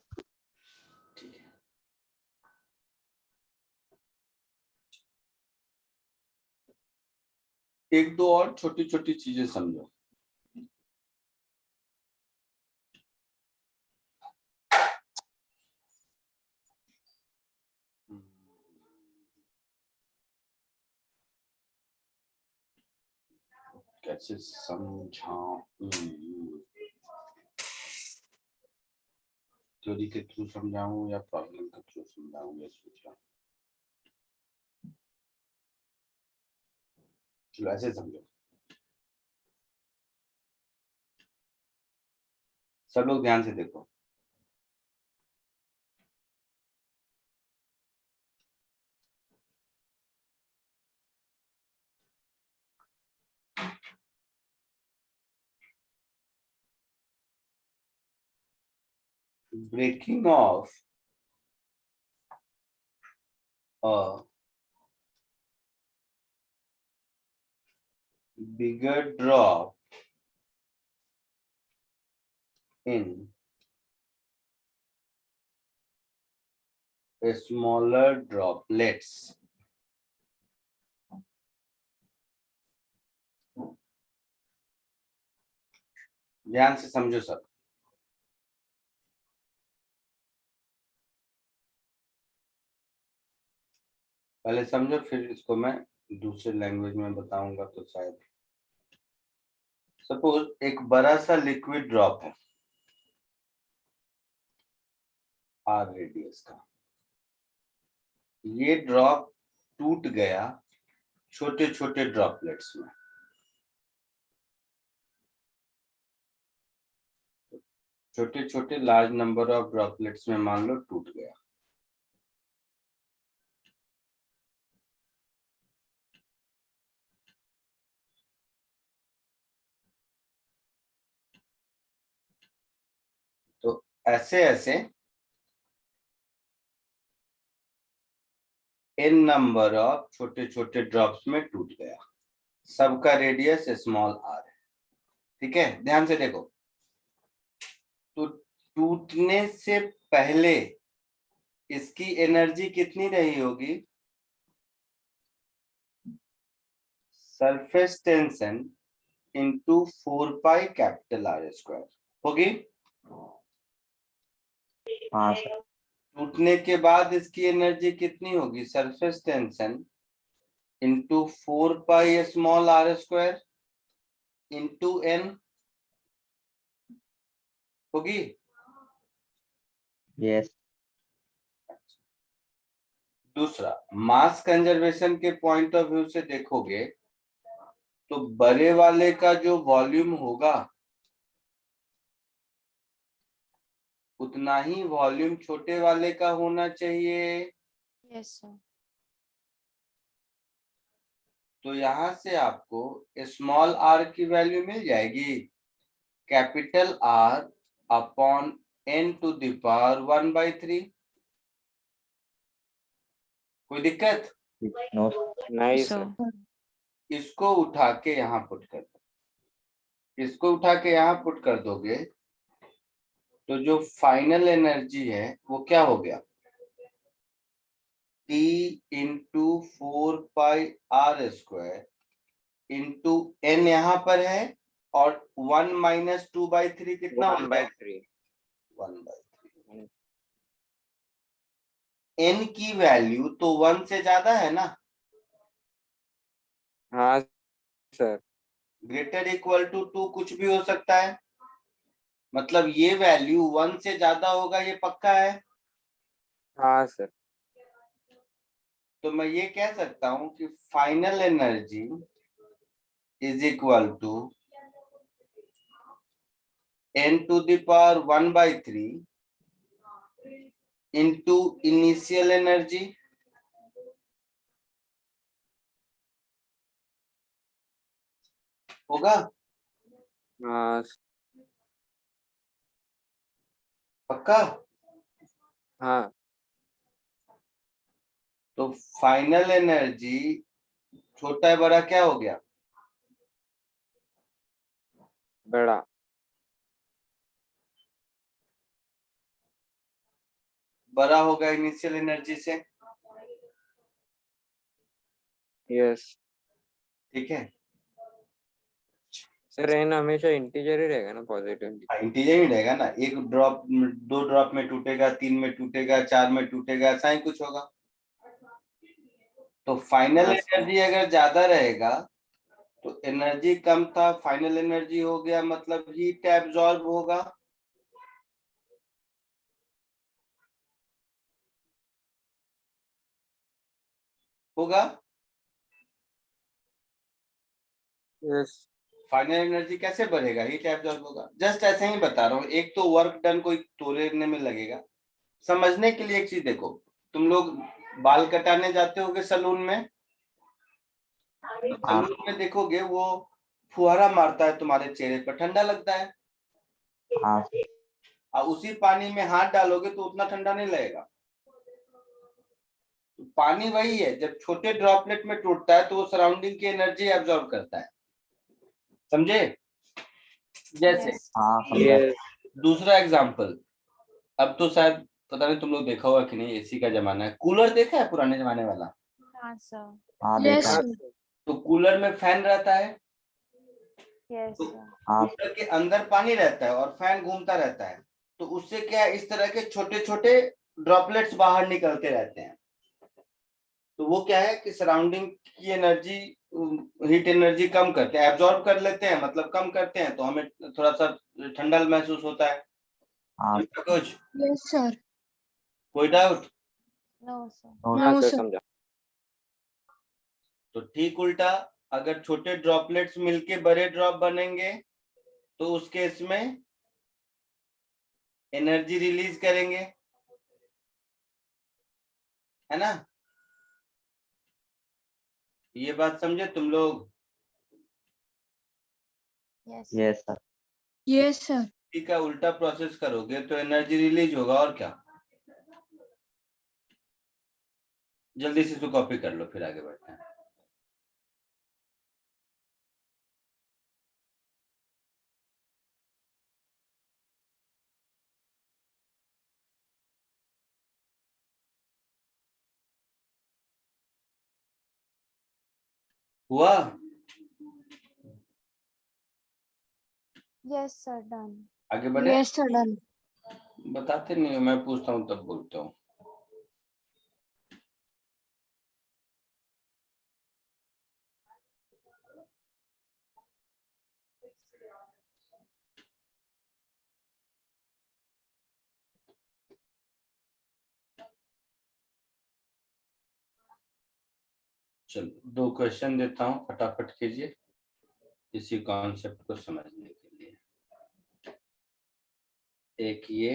एक दो और छोटी छोटी चीजें समझो। कैसे समझाऊं, थ्योरी के थ्रू समझाऊं या प्रॉब्लम के थ्रू समझाऊं, ये सोच रहा हूं। चलो ऐसे समझो, सब लोग ध्यान से देखो। Breaking off a bigger drop in a smaller droplets ध्यान से समझो सब। पहले समझो फिर इसको मैं दूसरे लैंग्वेज में बताऊंगा तो शायद। सपोज एक बड़ा सा लिक्विड ड्रॉप है आर रेडियस का, ये ड्रॉप टूट गया छोटे छोटे ड्रॉपलेट्स में। छोटे छोटे लार्ज नंबर ऑफ ड्रॉपलेट्स में मान लो टूट गया। ऐसे ऐसे n नंबर ऑफ छोटे छोटे ड्रॉप्स में टूट गया, सबका रेडियस स्मॉल r है। ठीक है, ध्यान से देखो। तो टूटने से पहले इसकी एनर्जी कितनी रही होगी? Surface tension into 4 pi capital R square होगी।
हाँ सर।
टूटने के बाद इसकी एनर्जी कितनी होगी? Surface tension into 4 pi small r square into n होगी।
यस।
दूसरा, मास कंजर्वेशन के पॉइंट ऑफ व्यू से देखोगे तो बड़े वाले का जो वॉल्यूम होगा उतना ही वॉल्यूम छोटे वाले का होना चाहिए।
Yes, sir.
तो यहां से आपको स्मॉल r की वैल्यू मिल जाएगी, capital R upon n to the power 1/3। कोई दिक्कत?
नो।
नहीं
So,
सर।
इसको उठा के यहाँ पुट कर दो, इसको उठा के यहाँ पुट कर दोगे तो जो फाइनल एनर्जी है वो क्या हो गया? T इंटू 4 पाई r² इंटू n यहाँ पर है और 1 माइनस 2/3 कितना होता है?
1/3।
1/3। n की वैल्यू तो 1 से ज्यादा है ना,
हाँ सर।
ग्रेटर इक्वल टू 2 कुछ भी हो सकता है, मतलब ये वैल्यू 1 से ज्यादा होगा, ये पक्का है।
हाँ सर।
तो मैं ये कह सकता हूं कि final energy is equal to n to the power 1/3 into initial energy होगा।
हाँ
पक्का?
हाँ।
तो फाइनल एनर्जी छोटा है बड़ा क्या हो गया?
बड़ा।
बड़ा होगा इनिशियल एनर्जी से।
यस।
ठीक है,
सर एन हमेशा इंटीजर ही रहेगा ना, पॉजिटिव।
इंटीजर ही रहेगा ना। एक ड्रॉप 2 ड्रॉप में टूटेगा, 3 में टूटेगा, 4 में टूटेगा, ऐसा ही कुछ होगा। तो फाइनल
हाँ,
एनर्जी अगर ज्यादा रहेगा तो एनर्जी कम था, फाइनल एनर्जी हो गया, मतलब हीट एब्जॉर्ब होगा। होगा।
यस।
फाइनल एनर्जी कैसे बढ़ेगा? हीट एब्जॉर्ब होगा। जस्ट ऐसे ही बता रहा हूँ, एक तो वर्क डन कोई तोड़ने में लगेगा। समझने के लिए एक चीज देखो, तुम लोग बाल कटाने जाते होगे सलून में, सलून में देखोगे वो फुहारा मारता है तुम्हारे चेहरे पर, ठंडा लगता है।
हाँ।
और उसी पानी में हाथ डालोगे तो उतना ठंडा नहीं लगेगा। तो पानी वही है, जब छोटे ड्रॉपलेट में टूटता है तो वो सराउंडिंग की एनर्जी एब्जॉर्ब करता है। समझे? जैसे
yes.
हाँ समझा।
यस।
दूसरा एग्जांपल, अब तो शायद पता नहीं तुम लोग देखा होगा कि नहीं, एसी का जमाना है। कूलर देखा है पुराने जमाने वाला?
हाँ, sir.
हाँ
Yes,
देखा।
sir.
तो कूलर में फैन रहता है,
Yes,
तो
sir.
हाँ।
कूलर के अंदर पानी रहता है और फैन घूमता रहता है। तो उससे क्या है, इस तरह के छोटे छोटे ड्रॉपलेट्स बाहर निकलते रहते हैं। तो वो क्या है कि सराउंडिंग की एनर्जी, हीट एनर्जी कम करते हैं, एब्जॉर्ब कर लेते हैं, मतलब कम करते हैं, तो हमें थोड़ा सा ठंडा महसूस होता है।
हाँ।
कुछ
Yes, sir.
कोई डाउट?
No, sir.
हाँ
No,
सर,
sir.
समझा।
तो ठीक उल्टा, अगर छोटे ड्रॉपलेट्स मिलके बड़े ड्रॉप बनेंगे तो उस केस में एनर्जी रिलीज करेंगे, है ना? ये बात समझे तुम लोग?
Yes.
Yes sir.
Yes, sir.
T का उल्टा प्रोसेस करोगे तो एनर्जी रिलीज होगा, और क्या। जल्दी से इसको कॉपी कर लो, फिर आगे बढ़ते हैं। हुआ?
Yes, sir. Done.
आगे बढ़े?
Yes, sir, done.
बताते नहीं हो, मैं पूछता हूँ तब बोलते हो। चलो 2 क्वेश्चन देता हूँ, फटाफट कीजिए इसी कॉन्सेप्ट को समझने के लिए। एक ये,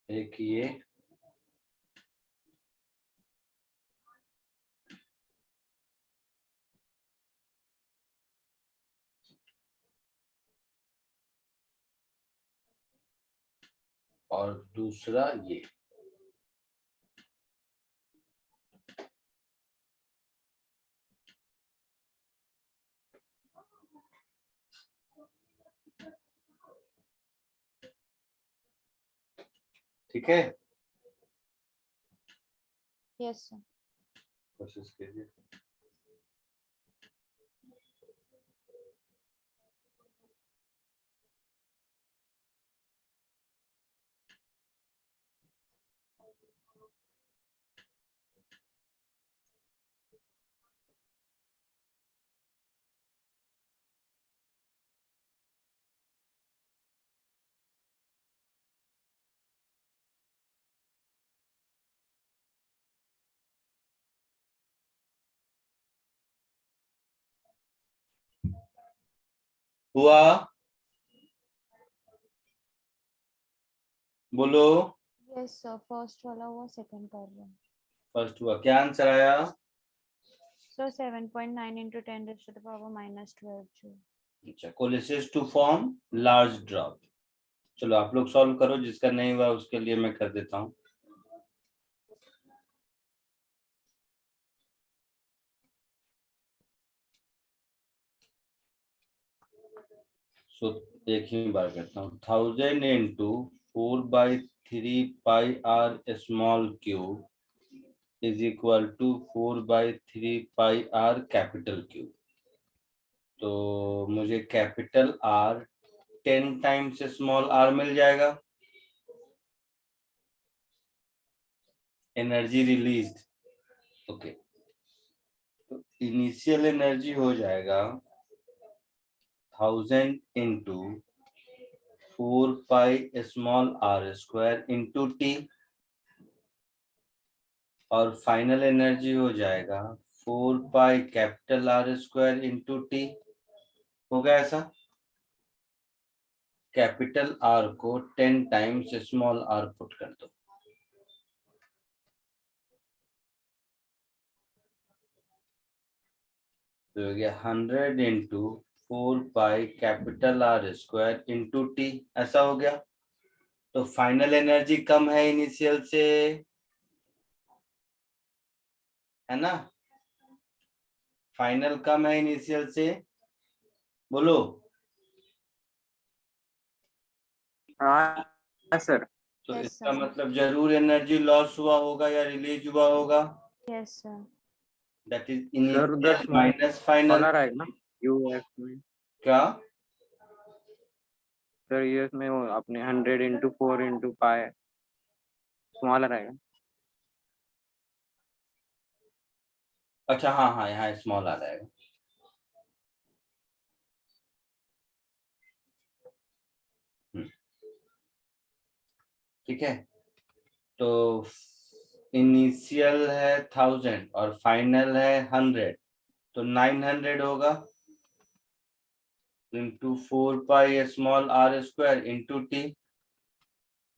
एक ये, और दूसरा ये। ठीक है,
Yes, sir.
कोशिश कीजिए। हुआ? बोलो।
Yes, sir. First वाला हुआ, second कर रहे हैं.
फर्स्ट हुआ, क्या आंसर आया?
So 7.9 into 10 raised to the power minus 12 joule.
अच्छा, कोलिसिस टू फॉर्म लार्ज ड्रॉप। चलो आप लोग सॉल्व करो, जिसका नहीं हुआ उसके लिए मैं कर देता हूँ। सो एक ही बार करता हूँ। 1000 into 4/3 small cube is equal to 4/3 capital cube. तो मुझे capital R 10 times small R मिल जाएगा। एनर्जी रिलीज, ओके, तो इनिशियल एनर्जी हो जाएगा 1000 इंटू 4πr² इंटू टी, और फाइनल एनर्जी हो जाएगा 4π कैपिटल R² इंटू टी। हो गया ऐसा? कैपिटल आर को 10 टाइम्स स्मॉल आर पुट कर दो। तो हो गया 100 into 4π capital R² into T, ऐसा हो गया। तो फाइनल एनर्जी कम है इनिशियल से, है ना? फाइनल कम है इनिशियल से, बोलो।
हाँ सर।
तो
Yes,
इसका
sir.
मतलब जरूर एनर्जी लॉस हुआ होगा या रिलीज हुआ होगा।
Yes, sir.
That is
sir उधर
इनिशियल माइनस फाइनल।
स्मॉलर आएगा ना यूएस में।
क्या?
सर यूएस में वो अपने 100 इंटू 4 इंटू पाई स्मॉलर आएगा।
अच्छा हाँ हाँ, यहाँ स्मॉल आ जाएगा। ठीक है, तो इनिशियल है 1000 और फाइनल है 100, तो 900 होगा into 4π small R² into T.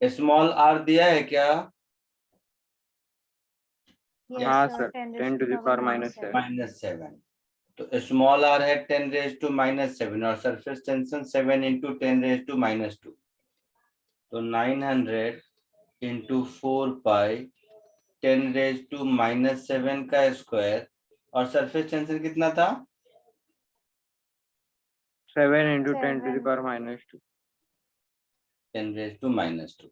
Small R दिया है क्या?
Yes,
हाँ
sir.
Sir
10
10 to the power minus 7
-7। तो स्मॉल r है 10 रेज टू -7 और सरफेस टेंशन 7 × 10 रेज टू -2। तो 900 × 4 पाई 10 रेज टू -7 का स्क्वायर। और सरफेस टेंशन कितना था?
7 into 10 to the
7.
power minus 2
10 raise to -2।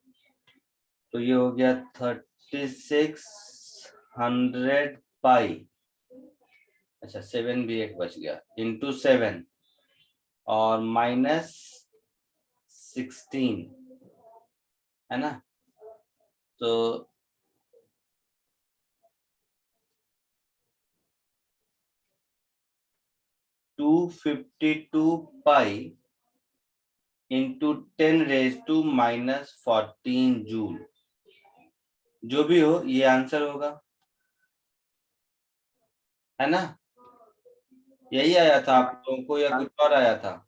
तो ये हो गया 3600 पाई। अच्छा 7 भी एक बच गया इंटू 7 और -16 है ना। तो (252 pi into 10 raise to -14 joule. जो भी हो ये आंसर होगा, है ना। यही आया था आप लोगों को या कुछ और आया था?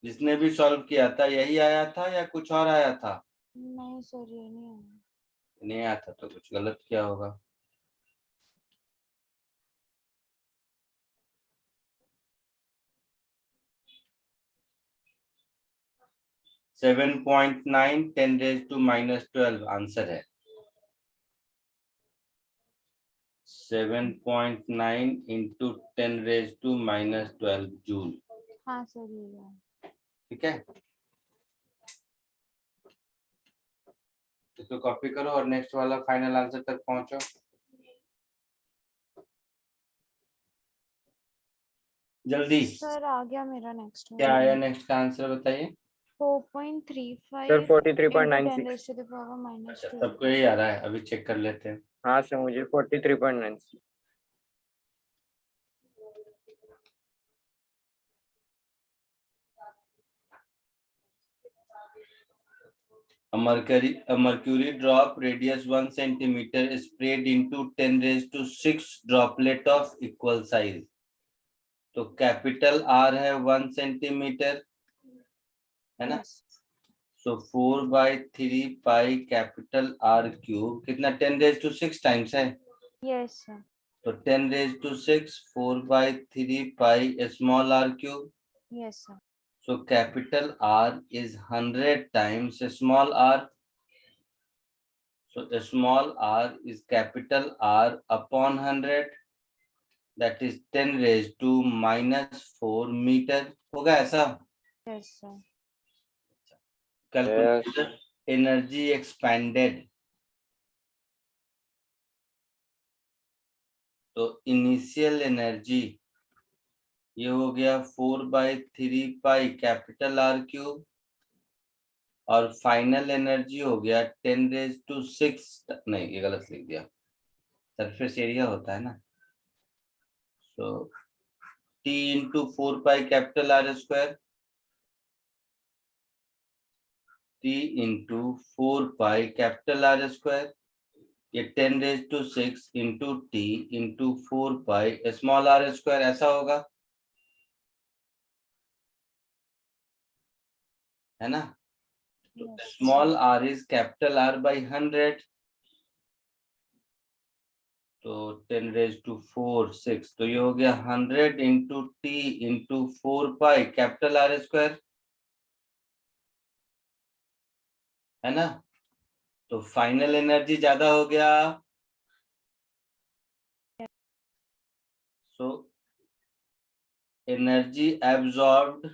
जिसने भी सॉल्व किया था यही आया था या कुछ और आया था?
नहीं सर, ये नहीं आया।
नहीं आया था तो कुछ गलत किया होगा। (7.9 10 रेज टू -12 आंसर है। 7.9 × 10 रेज टू -12 जूल।
हाँ सर, ये है।
ठीक है, इसको कॉपी करो और नेक्स्ट वाला फाइनल आंसर तक पहुंचो। जल्दी।
सर आ गया मेरा नेक्स्ट
क्या आया नेक्स्ट का आंसर बताइए।
4.35
sir
into
43.96
10 raised to the power minus
अच्छा
2.
सबको यही आ रहा है, अभी चेक कर लेते हैं।
हाँ सर मुझे 43.96
A mercury drop radius 1 centimeter is sprayed into 10 raised to 6 droplet of equal size। तो कैपिटल R है 1 सेंटीमीटर, है ना। So 4/3 pi capital R cube कितना 10 रेज टू 6 टाइम्स है।
Yes sir.
तो 10 raise to 6 4/3 pi small r cube.
Yes sir.
So capital R is 100 times small r. So small r is capital R upon 100, that is 10 raised to -4 meter। होगा ऐसा?
Yes sir.
Calculate energy expanded। तो इनिशियल एनर्जी ये हो गया 4/3 पाई कैपिटल R क्यूब और फाइनल एनर्जी हो गया 10 रेज टू 6, नहीं ये गलत लिख दिया, सरफेस एरिया होता है ना। So T × 4 pi capital R square, T × 4 pi capital R square, ये 10 raise to 6 into T × 4 pi small r square, ऐसा होगा, है ना। Small r is capital R by 100। तो 10 रेज टू 4 6, तो ये हो गया 100 × T × 4 pi capital R square, है ना। तो फाइनल एनर्जी ज्यादा हो गया। सो एनर्जी एब्जॉर्ब्ड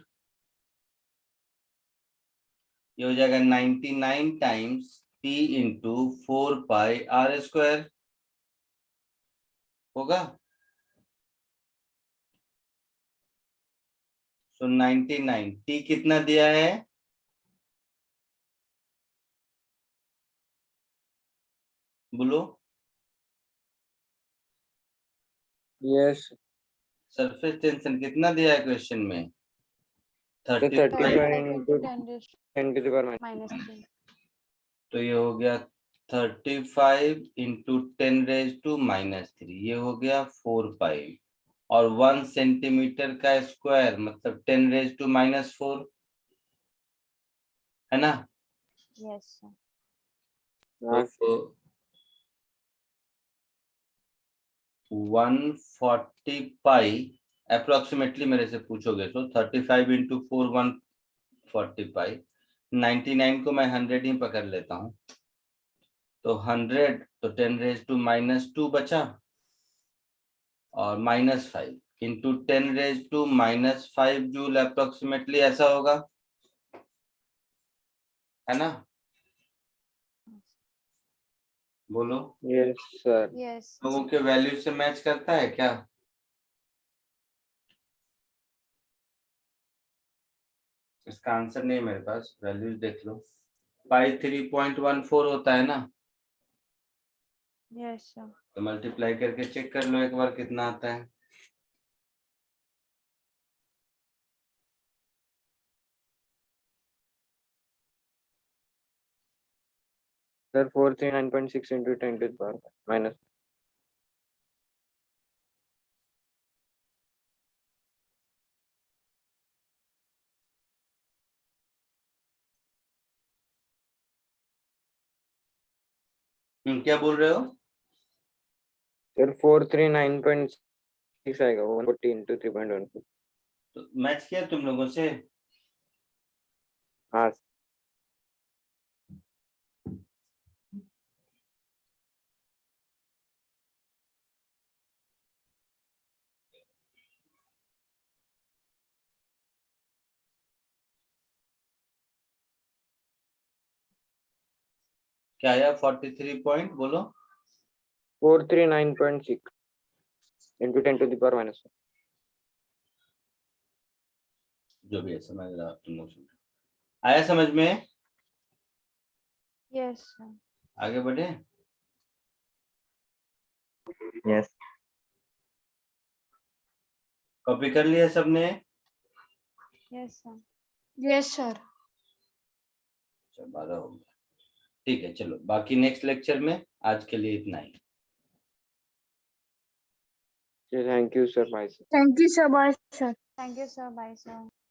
ये हो जाएगा 99 टाइम्स T × 4 पाई R स्क्वायर होगा। सो 99 T कितना दिया है? बोलो।
यस
सरफेस टेंशन कितना दिया है क्वेश्चन में?
35
35
into
into 10 raised
10 to the power
minus 3.
तो ये हो गया 35 × 10 रेज टू -3, ये हो गया 4 पाई और 1 सेंटीमीटर का स्क्वायर मतलब 10 रेज टू -4, है ना।
Yes sir.
हाँ
तो 140 पाई अप्रोक्सीमेटली मेरे से पूछोगे तो 35 इंटू 4 140 पाई 99 को मैं 100 ही पकड़ लेता हूँ तो 100 तो 10⁻⁻² बचा और -5 इंटू 10⁻⁻5 जूल अप्रोक्सीमेटली ऐसा होगा, है ना? बोलो
यस सर।
Yes.
लोगों के वैल्यू से मैच करता है क्या? इसका आंसर नहीं है मेरे पास, वैल्यूज देख लो। पाई 3.14 होता है ना,
Yes, sir.
तो मल्टीप्लाई करके चेक कर लो एक बार कितना आता है।
Sir 439.6 into 10 to the power minus.
क्या बोल रहे हो?
सर 439.6 आएगा, 140 into 3.14।
तो मैच किया तुम लोगों से?
हाँ
क्या आया? 43 पॉइंट बोलो।
439.6 into 10 to the power minus 1।
जो भी है समझ रहा तुम लोग। आया समझ में?
Yes, sir.
आगे बढ़े?
yes,
कॉपी कर लिया सबने?
Yes, sir.
Yes, sir.
12 हो गया, ठीक है। चलो बाकी नेक्स्ट लेक्चर में, आज के लिए इतना ही।
Thank you sir, bye sir.
Thank you, sir. Bye, sir.
Thank you, sir. Bye, sir.